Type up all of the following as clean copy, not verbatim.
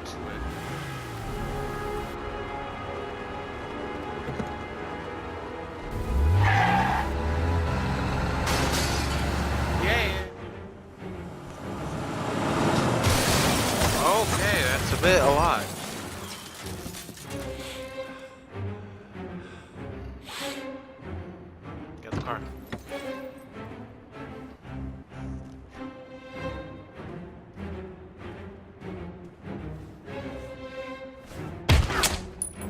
to it. Yeah. Okay, that's a bit a lot. Get the car.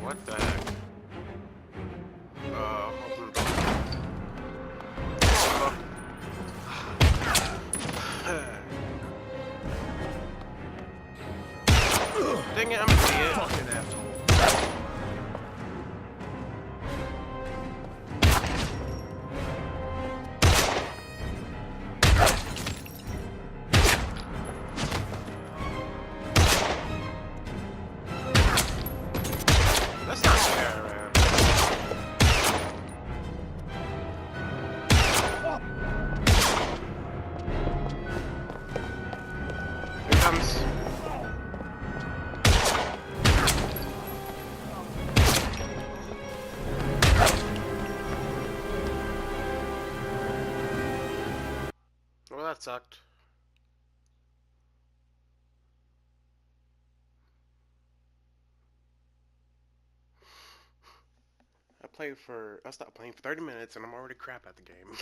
What the heck? Open the door. Dang it, I'm an idiot. Fucking asshole. That's not fair, man. Here comes. Well, that sucked. I stopped playing for 30 minutes and I'm already crap at the game.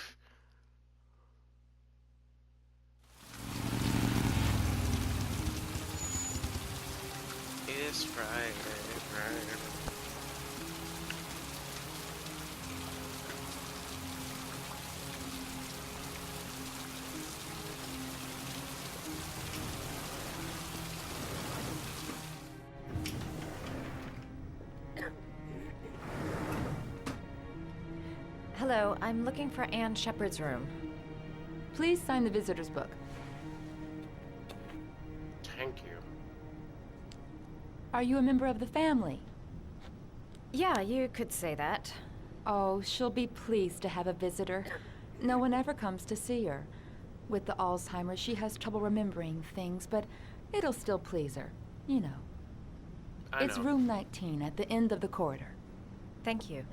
It's Friday. Hello, I'm looking for Anne Shepard's room. Please sign the visitor's book. Thank you. Are you a member of the family? Yeah, you could say that. Oh, she'll be pleased to have a visitor. No one ever comes to see her. With the Alzheimer's, she has trouble remembering things, but it'll still please her. You know. It's know. room 19 at the end of the corridor. Thank you.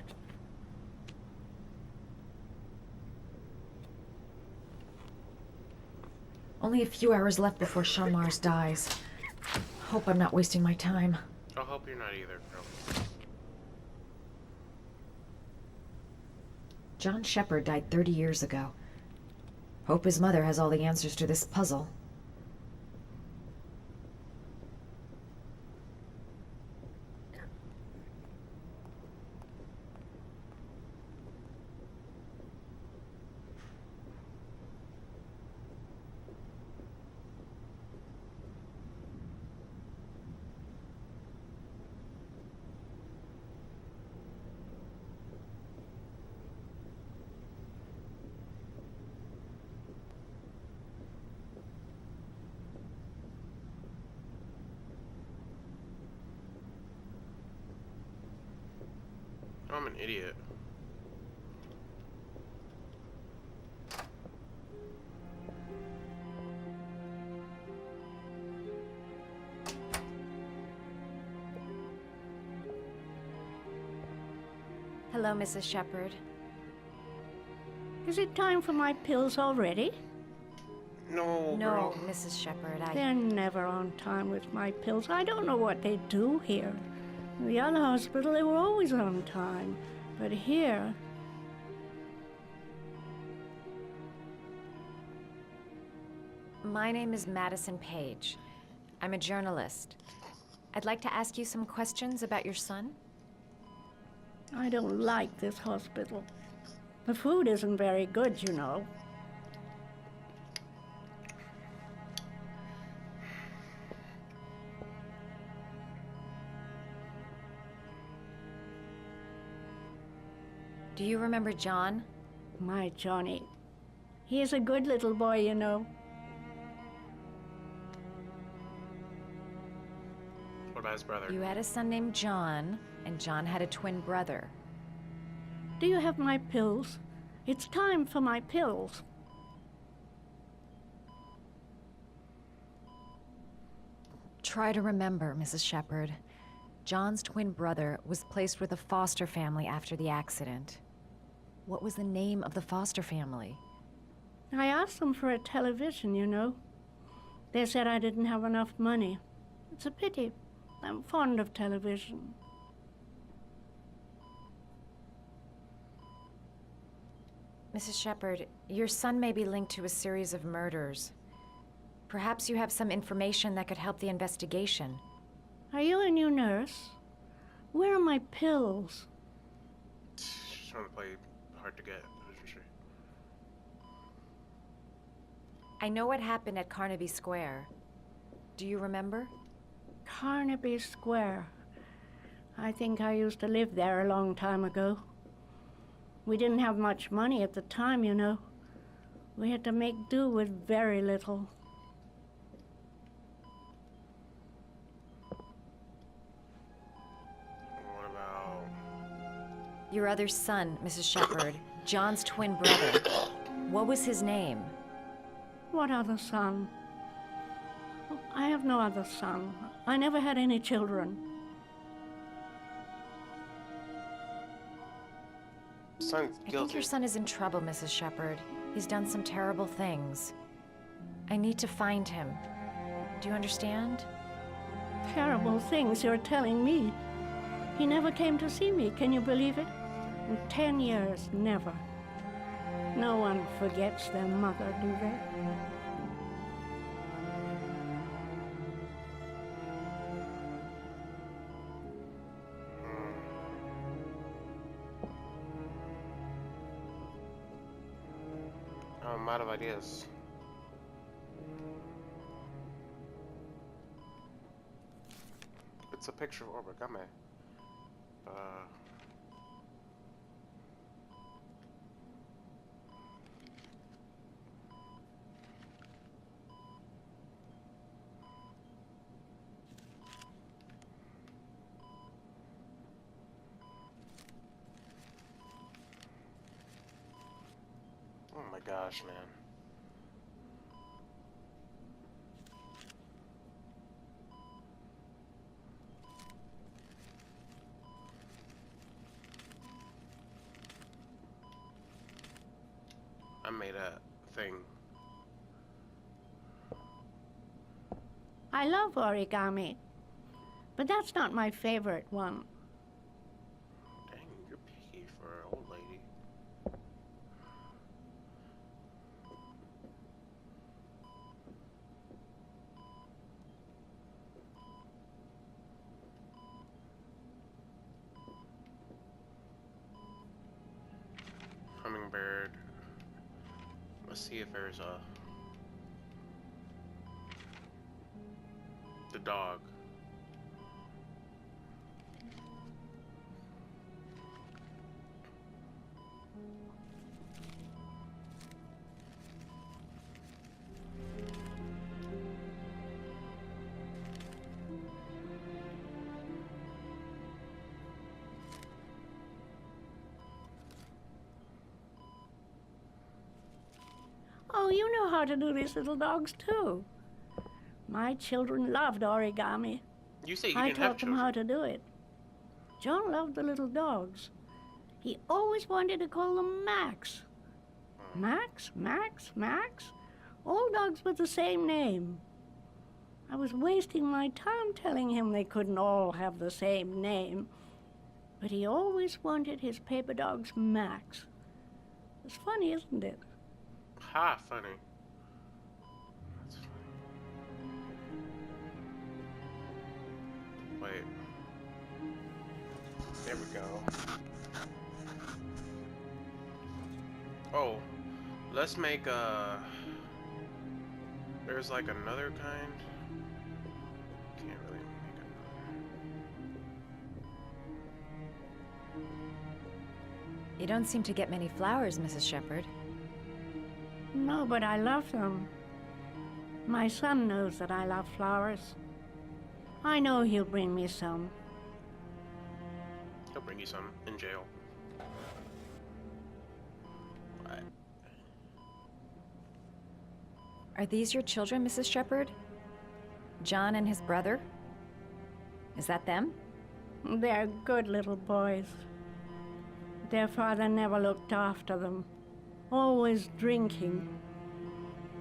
Only a few hours left before Sean Mars dies. Hope I'm not wasting my time. I hope you're not either, girl. John Shepard died 30 years ago. Hope his mother has all the answers to this puzzle. I'm an idiot. Hello, Mrs. Shepard. Is it time for my pills already? No, No, girl. Mrs. Shepard, They're never on time with my pills. I don't know what they do here. In the other hospital, they were always on time. But here, My name is Madison Page. I'm a journalist. I'd like to ask you some questions about your son. I don't like this hospital. The food isn't very good, you know. Do you remember John? My Johnny. He is a good little boy, you know. What about his brother? You had a son named John, and John had a twin brother. Do you have my pills? It's time for my pills. Try to remember, Mrs. Shepherd. John's twin brother was placed with a foster family after the accident. What was the name of the foster family? I asked them for a television, you know. They said I didn't have enough money. It's a pity. I'm fond of television. Mrs. Shepherd, your son may be linked to a series of murders. Perhaps you have some information that could help the investigation. Are you a new nurse? Where are my pills? She's trying to play hard to get. That's for sure. I know what happened at Carnaby Square. Do you remember? Carnaby Square. I think I used to live there a long time ago. We didn't have much money at the time, you know. We had to make do with very little. What about... Your other son, Mrs. Shepherd, John's twin brother. What was his name? What other son? Oh, I have no other son. I never had any children. Son's I think guilty. your son is in trouble, Mrs. Shepherd. He's done some terrible things. I need to find him. Do you understand? Terrible things you're telling me. He never came to see me, can you believe it? In 10 years, never. No one forgets their mother, do they? I'm out of ideas. It's a picture of origami. Oh my gosh, man. I made a thing. I love origami, but that's not my favorite one. Dang, you're picky for an old lady. Hummingbird. Let's see if there's a... The dog. Oh, you know how to do these little dogs, too. My children loved origami. You say you I didn't have taught them how children. to do it. John loved the little dogs. He always wanted to call them Max. Max, Max, Max. All dogs with the same name. I was wasting my time telling him they couldn't all have the same name. But he always wanted his paper dogs Max. It's funny, isn't it? Ha, funny. That's funny. Wait. There we go. Oh, let's make a... There's like another kind. Can't really make another. You don't seem to get many flowers, Mrs. Shepherd. No, but I love them. My son knows that I love flowers. I know he'll bring me some. He'll bring you some in jail. What? Are these your children, Mrs. Shepherd? John and his brother? Is that them? They're good little boys. Their father never looked after them, always drinking.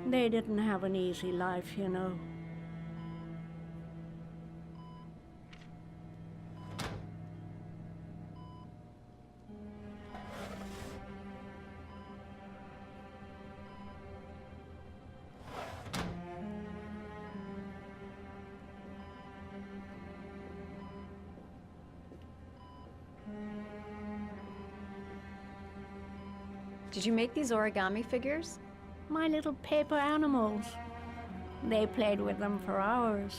They didn't have an easy life, you know. Did you make these origami figures? My little paper animals. They played with them for hours.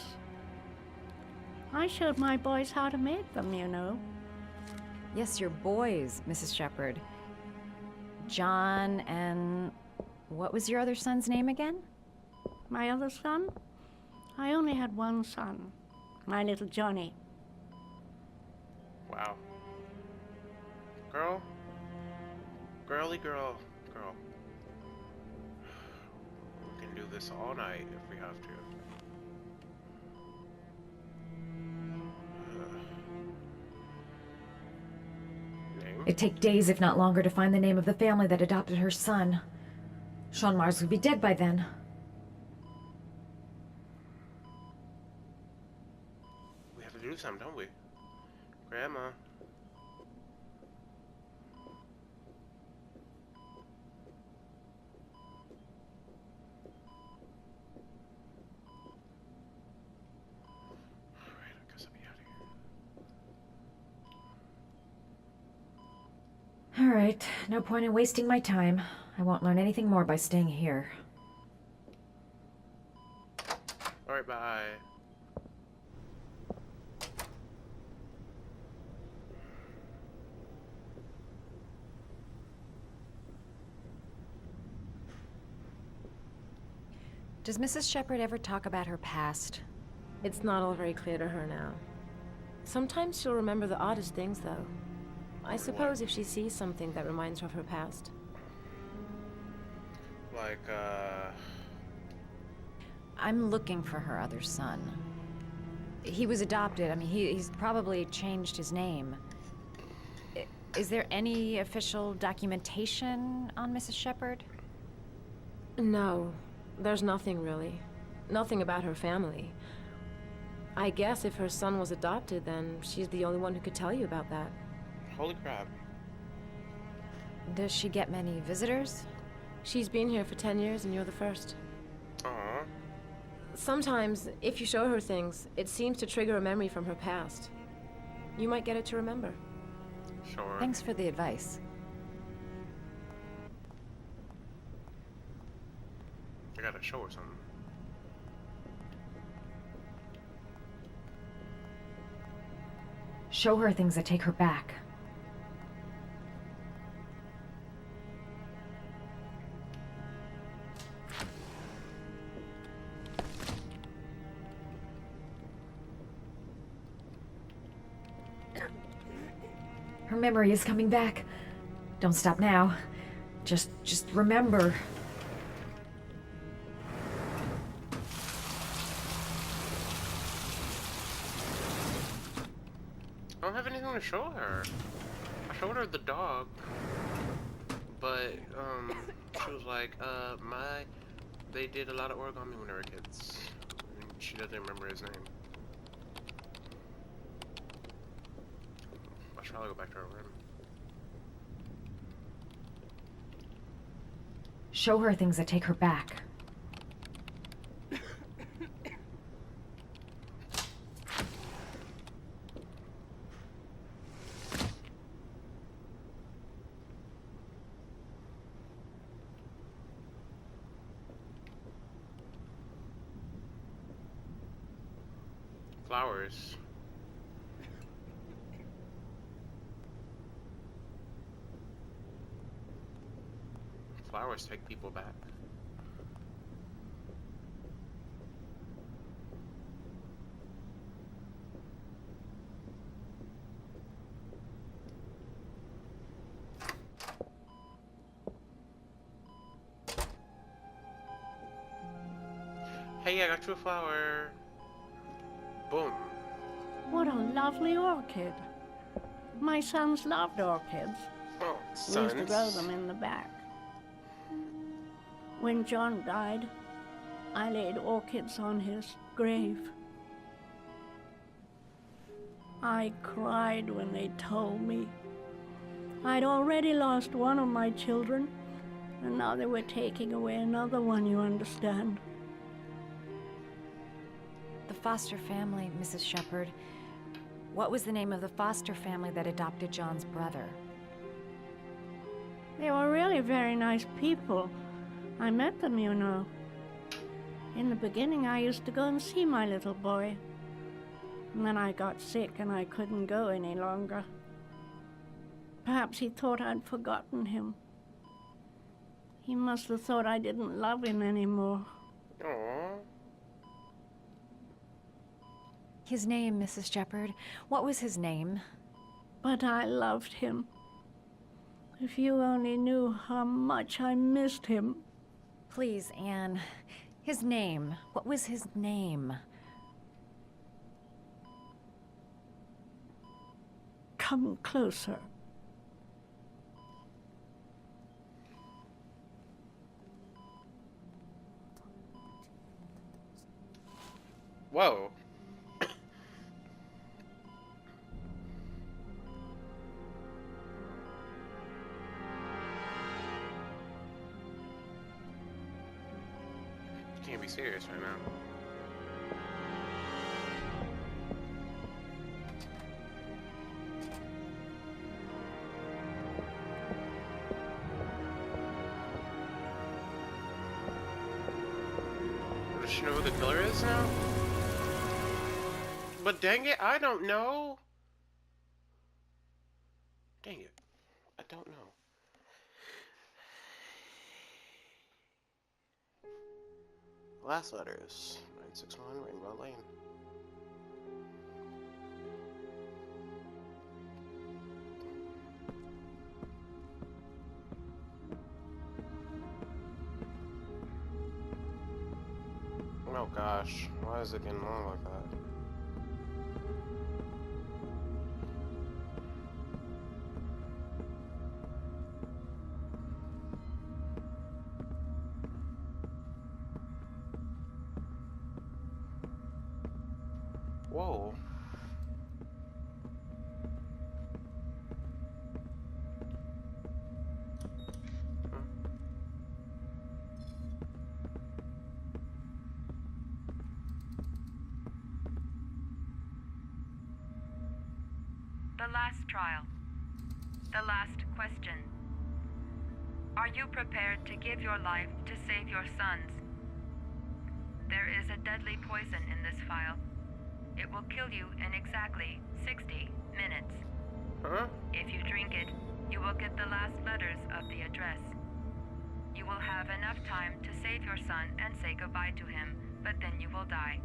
I showed my boys how to make them, you know. Yes, your boys, Mrs. Shepherd. John and... what was your other son's name again? My other son? I only had one son. My little Johnny. Wow. Girl. Girly girl. Girl. We can do this all night if we have to. Name? It'd take days, if not longer, to find the name of the family that adopted her son. Sean Mars would be dead by then. We have to do something, don't we? Grandma. Alright, I guess I'll be out of here. Alright, no point in wasting my time. I won't learn anything more by staying here. Alright, bye. Does Mrs. Shepherd ever talk about her past? It's not all very clear to her now. Sometimes she'll remember the oddest things, though. I suppose if she sees something that reminds her of her past. Like, I'm looking for her other son. He was adopted. I mean, he's probably changed his name. Is there any official documentation on Mrs. Shepherd? No, there's nothing really. Nothing about her family. I guess if her son was adopted, then she's the only one who could tell you about that. holy crap. Does she get many visitors? She's been here for 10 years and you're the first. Aw. Sometimes, if you show her things, it seems to trigger a memory from her past. You might get it to remember. Sure. Thanks for the advice. I gotta show her something. Show her things that take her back. Her memory is coming back. Don't stop now. Just remember. I don't have anything to show her. I showed her the dog, but she was like, they did a lot of origami when they were kids, and she doesn't remember his name. I should probably go back to her room. Show her things that take her back. Flowers. Flowers take people back. Hey, I got you a flower. Boom. What a lovely orchid. My sons loved orchids. Oh, We used to grow sons. them in the back. When John died, I laid orchids on his grave. I cried when they told me. I'd already lost one of my children, and now they were taking away another one, you understand. The foster family, Mrs. Shepherd. What was the name of the foster family that adopted John's brother? They were really very nice people. I met them, you know. In the beginning, I used to go and see my little boy. And then I got sick and I couldn't go any longer. Perhaps he thought I'd forgotten him. He must have thought I didn't love him anymore. Aww. His name, Mrs. Shepherd. What was his name? But I loved him. If you only knew how much I missed him. Please, Anne. His name. What was his name? Come closer. Whoa. You can't be serious right now. Does she know who the killer is now? But dang it, I don't know. Dang it, I don't know. Last letters, 961 Rainbow Lane. Oh gosh, why is it getting long like that? Whoa. The last trial. The last question. Are you prepared to give your life to save your sons? There is a deadly poison in this vial. It will kill you in exactly 60 minutes. Huh? If you drink it, you will get the last letters of the address. You will have enough time to save your son and say goodbye to him, but then you will die.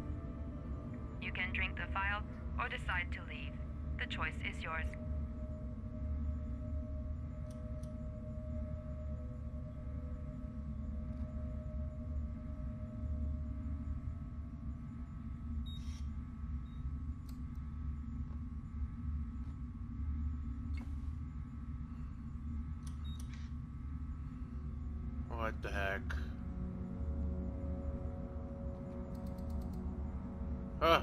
You can drink the vial or decide to leave. The choice is yours. What the heck? Huh?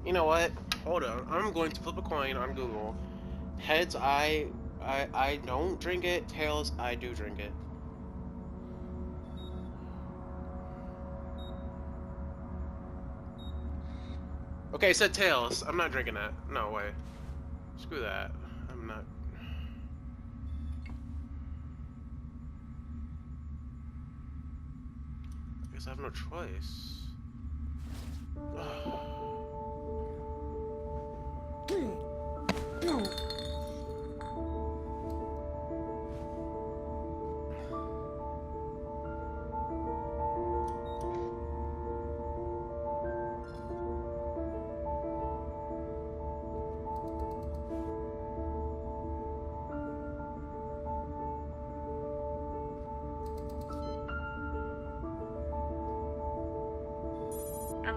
You know what? Hold on. I'm going to flip a coin on Google. Heads, I don't drink it. Tails, I do drink it. Okay, it said tails. I'm not drinking that. No way. Screw that. I'm not. I guess I have no choice.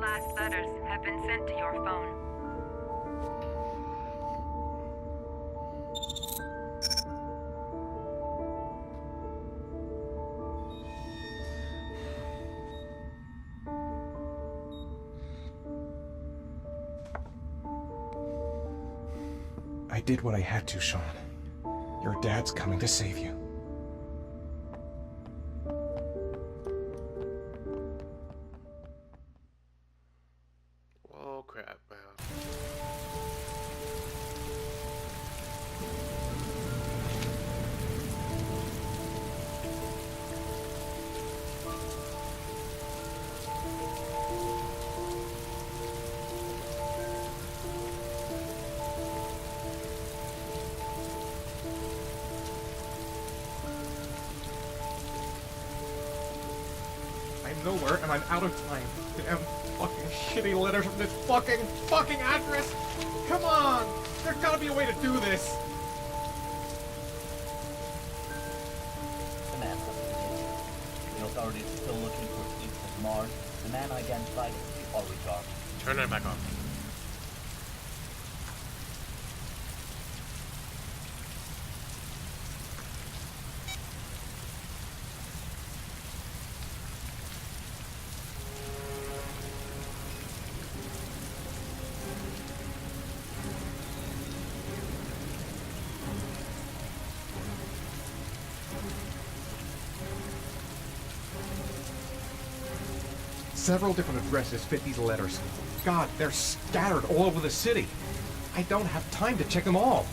last letters have been sent to your phone. I did what I had to, Sean. Your dad's coming to save you. Oh crap, man. I'm nowhere and I'm out of time. Damn fucking shitty letters from this fucking address! Come on! There's gotta be a way to do this! The man hasn't been hit. The authorities are still looking for East of Mars. The man identified as the Origar. Turn it back on. Several different addresses fit these letters. God, they're scattered all over the city. I don't have time to check them all.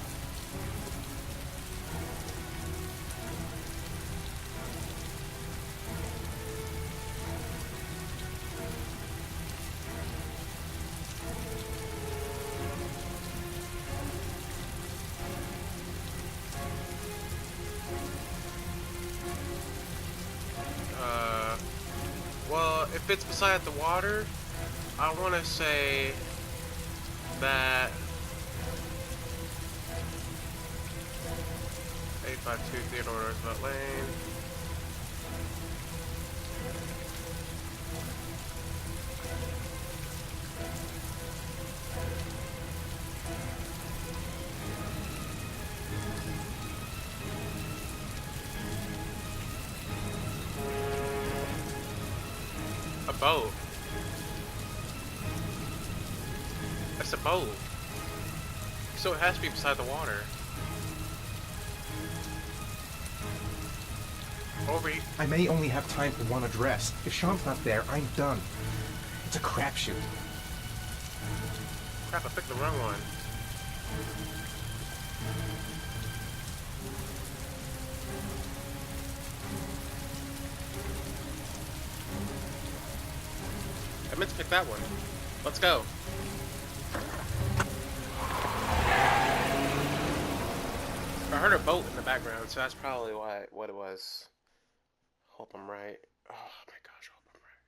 Well, if it's beside the water, I want to say that 852 Theodore Roosevelt Lane. A boat. That's a boat. So it has to be beside the water. Over here. I may only have time for one address. If Sean's not there, I'm done. It's a crapshoot. Crap, I picked the wrong one. I meant to pick that one. Let's go. I heard a boat in the background, so that's probably what it was. Hope I'm right. Oh my gosh, hope I'm right.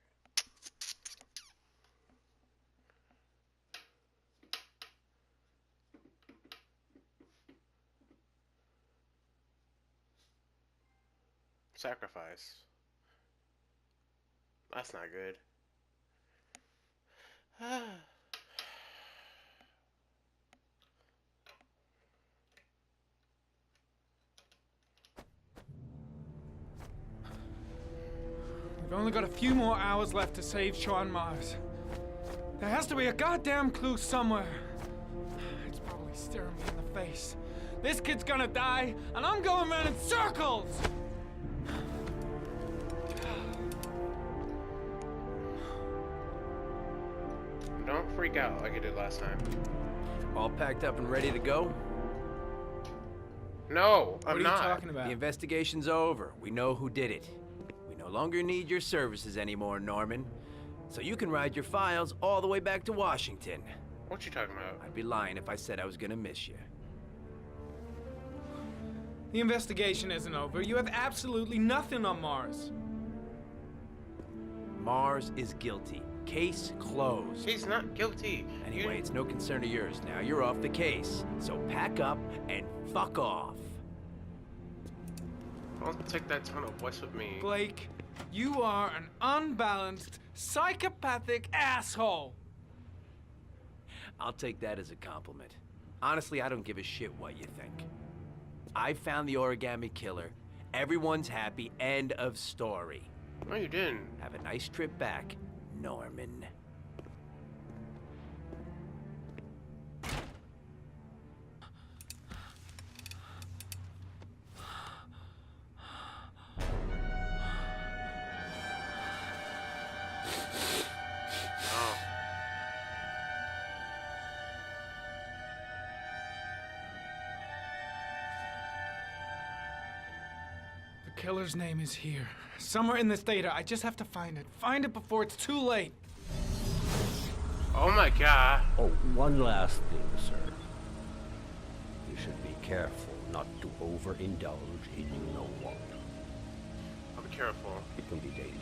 Sacrifice. That's not good. We've only got a few more hours left to save Sean Mars. There has to be a goddamn clue somewhere. It's probably staring me in the face. This kid's gonna die, and I'm going around in circles! Don't freak out like you did last time. All packed up and ready to go? No, What I'm are not. you talking about? The investigation's over. We know who did it. We no longer need your services anymore, Norman. So you can ride your files all the way back to Washington. What you talking about? I'd be lying if I said I was gonna miss you. The investigation isn't over. You have absolutely nothing on Mars. Mars is guilty. Case closed. He's not guilty. Anyway, it's no concern of yours now. You're off the case. So pack up and fuck off. I'll take that ton of voice with me. Blake, You are an unbalanced, psychopathic asshole! I'll take that as a compliment. Honestly, I don't give a shit what you think. I found the origami killer. Everyone's happy. End of story. No, you didn't. Have a nice trip back, Norman. Oh. The killer's name is here. Somewhere in this data. I just have to find it. Find it before it's too late. Oh my god. Oh, one last thing, sir. You should be careful not to overindulge in you know what. I'll be careful. It can be dangerous.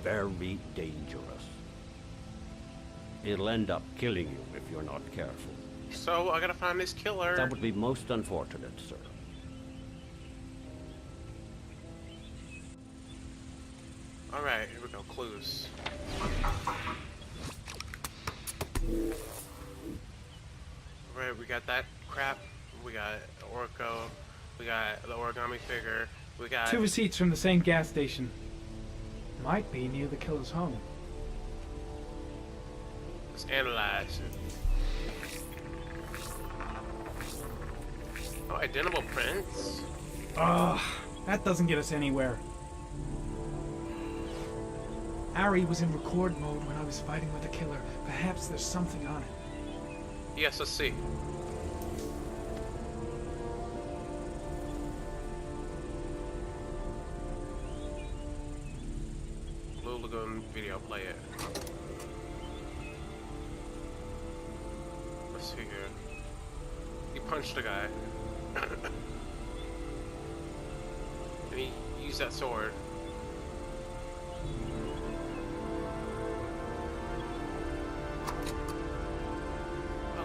Very dangerous. It'll end up killing you if you're not careful. So, I gotta find this killer. That would be most unfortunate, sir. Alright, here we go. Clues. Alright, we got that crap. We got Orko. We got the origami figure. We got... 2 receipts from the same gas station. Might be near the killer's home. Let's analyze it. Oh, identical prints? Ugh, that doesn't get us anywhere. Ari was in record mode when I was fighting with the killer. Perhaps there's something on it. Yes, let's see. Blue Lagoon video, play it. Let's see here. He punched a guy. And he used that sword.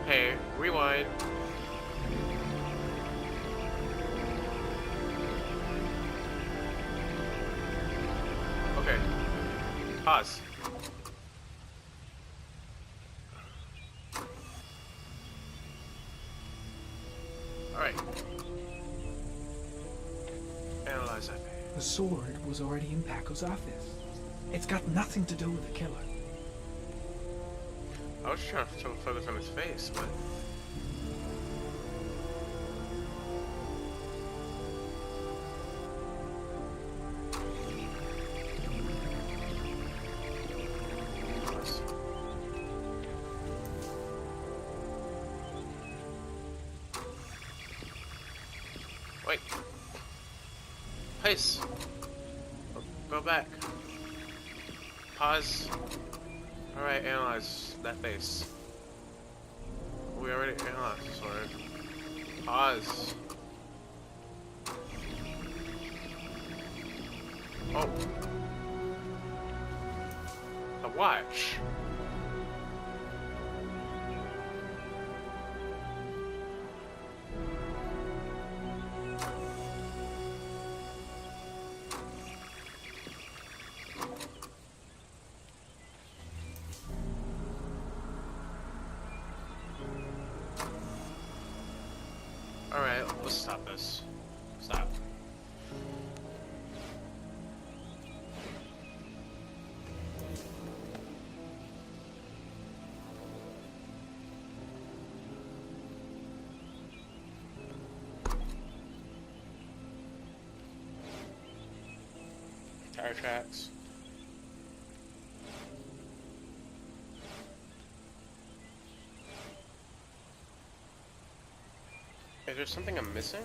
Okay, rewind. Okay. Pause. Alright. Analyze that. The sword was already in Paco's office. It's got nothing to do with the killer. I was trying to focus on his face, but... Wait. Place. Go back. Pause. Alright, analyze that face. We already analyzed the sword. Pause. Oh. The watch. Alright, let's stop this. Stop. Tire tracks. Is there something I'm missing?